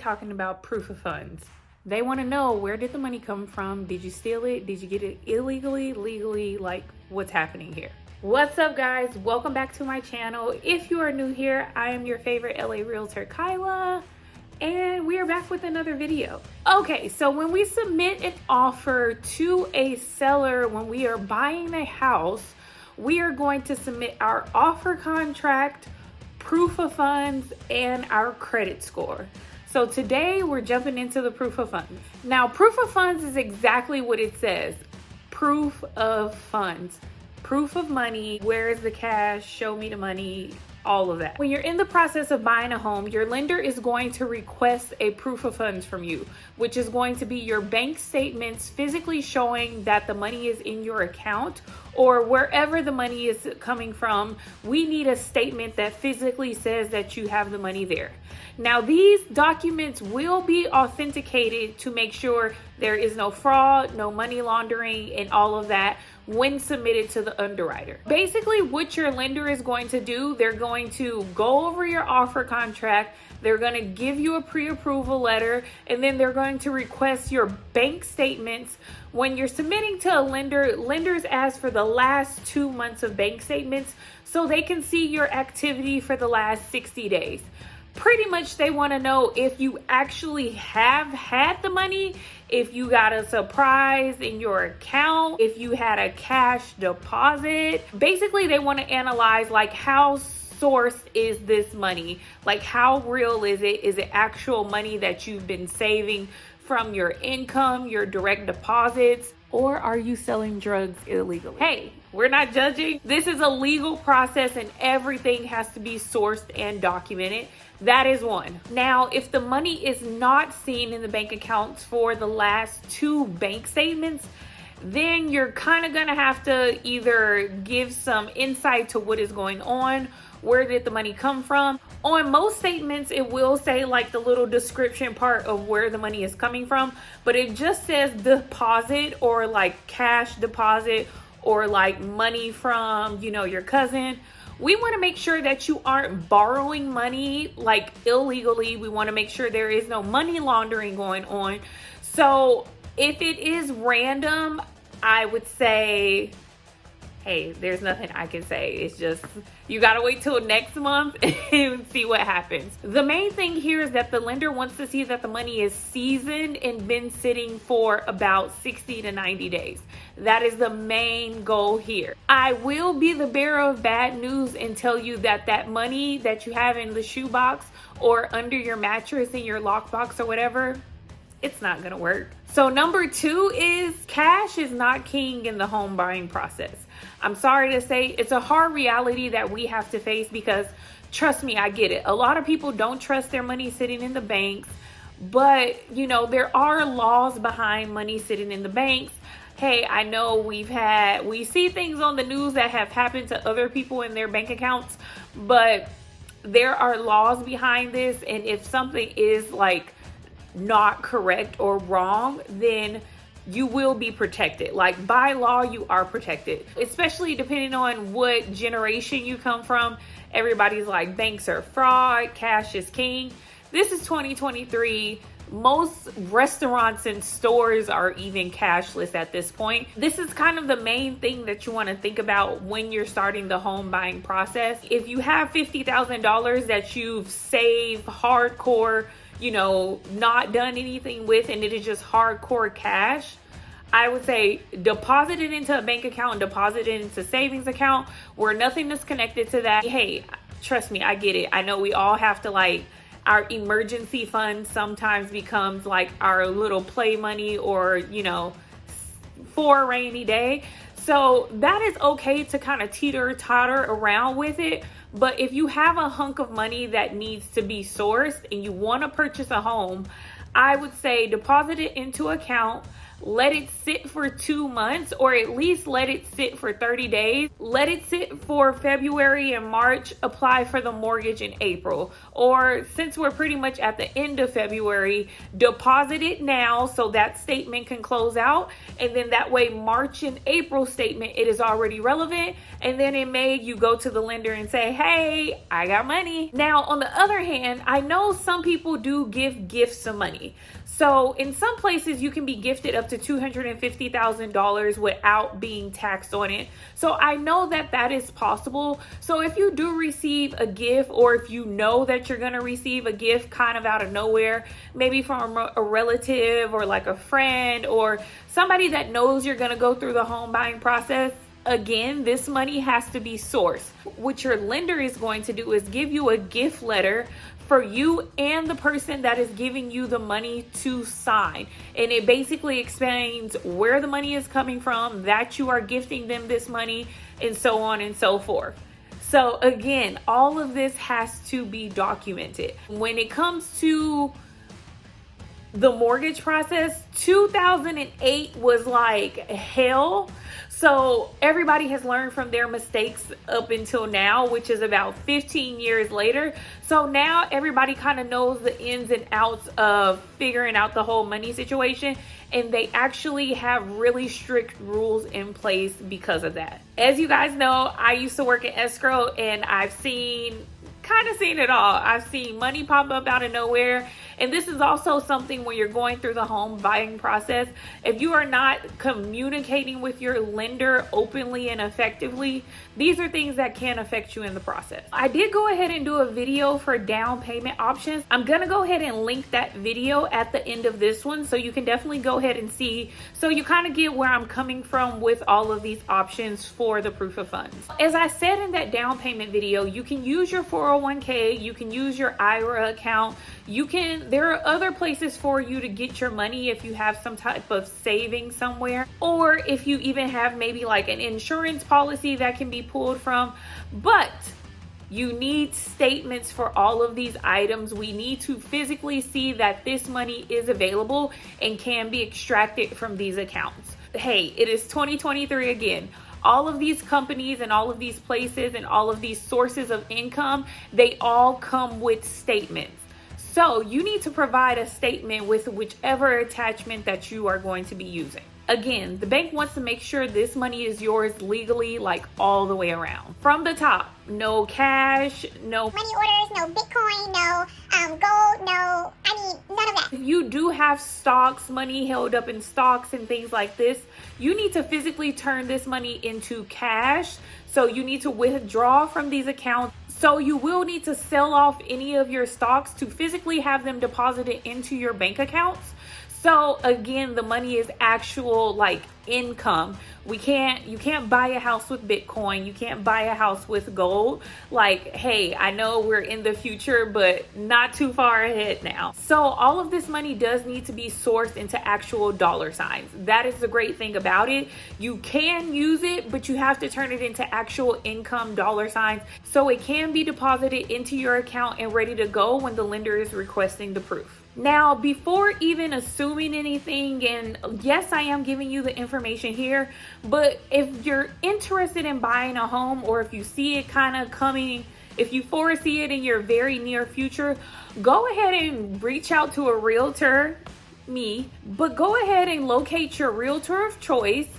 talking about proof of funds. They want to know, where did the money come from? Did you steal it? Did you get it illegally, legally? Like, what's happening here? What's up, guys? Welcome back to my channel. If you are new here, I am your favorite LA realtor, Keilah, and we are back with another video. Okay, so when we submit an offer to a seller, when we are buying a house, we are going to submit our offer contract, proof of funds, and our credit score. So today we're jumping into the proof of funds. Now, proof of funds is exactly what it says. Proof of funds. Proof of money. Where is the cash? Show me the money. All of that. When you're in the process of buying a home, your lender is going to request a proof of funds from you, which is going to be your bank statements physically showing that the money is in your account or wherever the money is coming from. We need a statement that physically says that you have the money there. Now, these documents will be authenticated to make sure there is no fraud, no money laundering, and all of that when submitted to the underwriter. Basically, what your lender is going to do, they're going to go over your offer contract, they're going to give you a pre-approval letter, and then they're going to request your bank statements. When you're submitting to a lender, lenders ask for the last 2 months of bank statements so they can see your activity for the last 60 days. Pretty much they want to know if you actually have had the money, if you got a surprise in your account, if you had a cash deposit. Basically, they want to analyze, like, how sourced is this money? Like, how real is it? Is it actual money that you've been saving from your income, your direct deposits? Or are you selling drugs illegally? Hey, we're not judging. This is a legal process and everything has to be sourced and documented. That is one. Now, if the money is not seen in the bank accounts for the last 2 bank statements, then you're kind of going to have to either give some insight to what is going on. Where did the money come from? On most statements, it will say like the little description part of where the money is coming from, but it just says deposit or like cash deposit or like money from, your cousin. We want to make sure that you aren't borrowing money like illegally. We want to make sure there is no money laundering going on. So if it is random, I would say, hey, there's nothing I can say. It's just, you got to wait till next month and see what happens. The main thing here is that the lender wants to see that the money is seasoned and been sitting for about 60 to 90 days. That is the main goal here. I will be the bearer of bad news and tell you that that money that you have in the shoebox or under your mattress in your lockbox or whatever, it's not gonna work. So number 2 is cash is not king in the home buying process. I'm sorry to say, it's a hard reality that we have to face because, trust me, I get it. A lot of people don't trust their money sitting in the banks, but there are laws behind money sitting in the banks. Hey, I know we see things on the news that have happened to other people in their bank accounts, but there are laws behind this, and if something is like not correct or wrong, then you will be protected. Like, by law, you are protected, especially depending on what generation you come from. Everybody's like, banks are fraud, cash is king. This is 2023. Most restaurants and stores are even cashless at this point. This is kind of the main thing that you want to think about when you're starting the home buying process. If you have $50,000 that you've saved hardcore, not done anything with, and it is just hardcore cash, I would say deposit it into a bank account, deposit it into savings account where nothing is connected to that. Hey, trust me, I get it. I know we all have to, our emergency fund sometimes becomes like our little play money or, for a rainy day. So that is okay to kind of teeter-totter around with it. But if you have a hunk of money that needs to be sourced and you want to purchase a home, I would say deposit it into account. let it sit for 2 months, or at least let it sit for 30 days. Let it sit for February and March, apply for the mortgage in April. Or since we're pretty much at the end of February, deposit it now so that statement can close out. And then that way March and April statement, it is already relevant. And then in May, you go to the lender and say, hey, I got money. Now, on the other hand, I know some people do give gifts of money. So in some places you can be gifted up to $250,000 without being taxed on it. So I know that that is possible. So if you do receive a gift, or if you know that you're going to receive a gift kind of out of nowhere, maybe from a relative or like a friend or somebody that knows you're going to go through the home buying process, again, this money has to be sourced. What your lender is going to do is give you a gift letter for you and the person that is giving you the money to sign. And it basically explains where the money is coming from, that you are gifting them this money, and so on and so forth. So again, all of this has to be documented. When it comes to the mortgage process, 2008 was like hell. So everybody has learned from their mistakes up until now, which is about 15 years later. So now everybody kind of knows the ins and outs of figuring out the whole money situation. And they actually have really strict rules in place because of that. As you guys know, I used to work in escrow, and I've kind of seen it all. I've seen money pop up out of nowhere. And this is also something when you're going through the home buying process. If you are not communicating with your lender openly and effectively, these are things that can affect you in the process. I did go ahead and do a video for down payment options. I'm going to go ahead and link that video at the end of this one, so you can definitely go ahead and see, so you kind of get where I'm coming from with all of these options for the proof of funds. As I said in that down payment video, you can use your 401k, you can use your IRA account, there are other places for you to get your money if you have some type of savings somewhere, or if you even have maybe like an insurance policy that can be pulled from. But you need statements for all of these items. We need to physically see that this money is available and can be extracted from these accounts. Hey, it is 2023 again. All of these companies and all of these places and all of these sources of income, they all come with statements. So you need to provide a statement with whichever attachment that you are going to be using. Again, the bank wants to make sure this money is yours legally, like all the way around. From the top, no cash, no money orders, no Bitcoin, no gold, none of that. If you do have stocks, money held up in stocks and things like this, you need to physically turn this money into cash. So you need to withdraw from these accounts. So you will need to sell off any of your stocks to physically have them deposited into your bank accounts. So again, the money is actual like income. You can't buy a house with Bitcoin. You can't buy a house with gold. Like, hey, I know we're in the future, but not too far ahead now. So all of this money does need to be sourced into actual dollar signs. That is the great thing about it. You can use it, but you have to turn it into actual income dollar signs so it can be deposited into your account and ready to go when the lender is requesting the proof. Now, before even assuming anything, and yes, I am giving you the information here, but if you're interested in buying a home, or if you see it kind of coming, if you foresee it in your very near future, go ahead and reach out to a realtor, but go ahead and locate your realtor of choice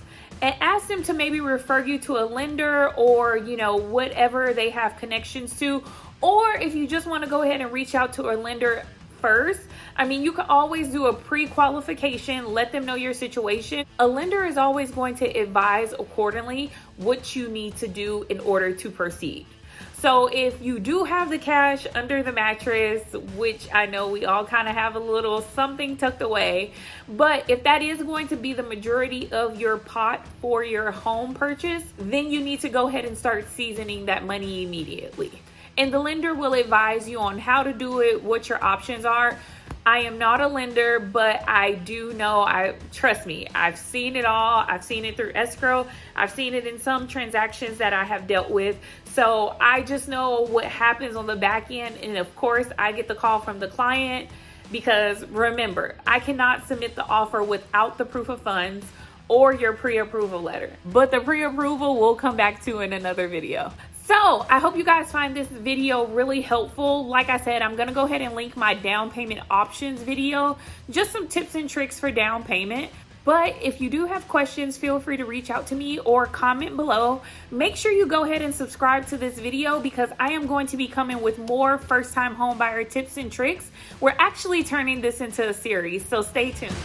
and ask them to maybe refer you to a lender, or, whatever they have connections to. Or if you just want to go ahead and reach out to a lender first, you can always do a pre-qualification, let them know your situation. A lender is always going to advise accordingly what you need to do in order to proceed. So if you do have the cash under the mattress, which I know we all kind of have a little something tucked away, but if that is going to be the majority of your pot for your home purchase, then you need to go ahead and start seasoning that money immediately. And the lender will advise you on how to do it, what your options are. I am not a lender, but I do know, trust me, I've seen it all. I've seen it through escrow. I've seen it in some transactions that I have dealt with. So I just know what happens on the back end. And of course, I get the call from the client. because remember, I cannot submit the offer without the proof of funds or your pre-approval letter, but the pre-approval we'll come back to in another video. So I hope you guys find this video really helpful. Like I said, I'm gonna go ahead and link my down payment options video, just some tips and tricks for down payment. But if you do have questions, feel free to reach out to me or comment below. Make sure you go ahead and subscribe to this video because I am going to be coming with more first-time home buyer tips and tricks. We're actually turning this into a series, so stay tuned.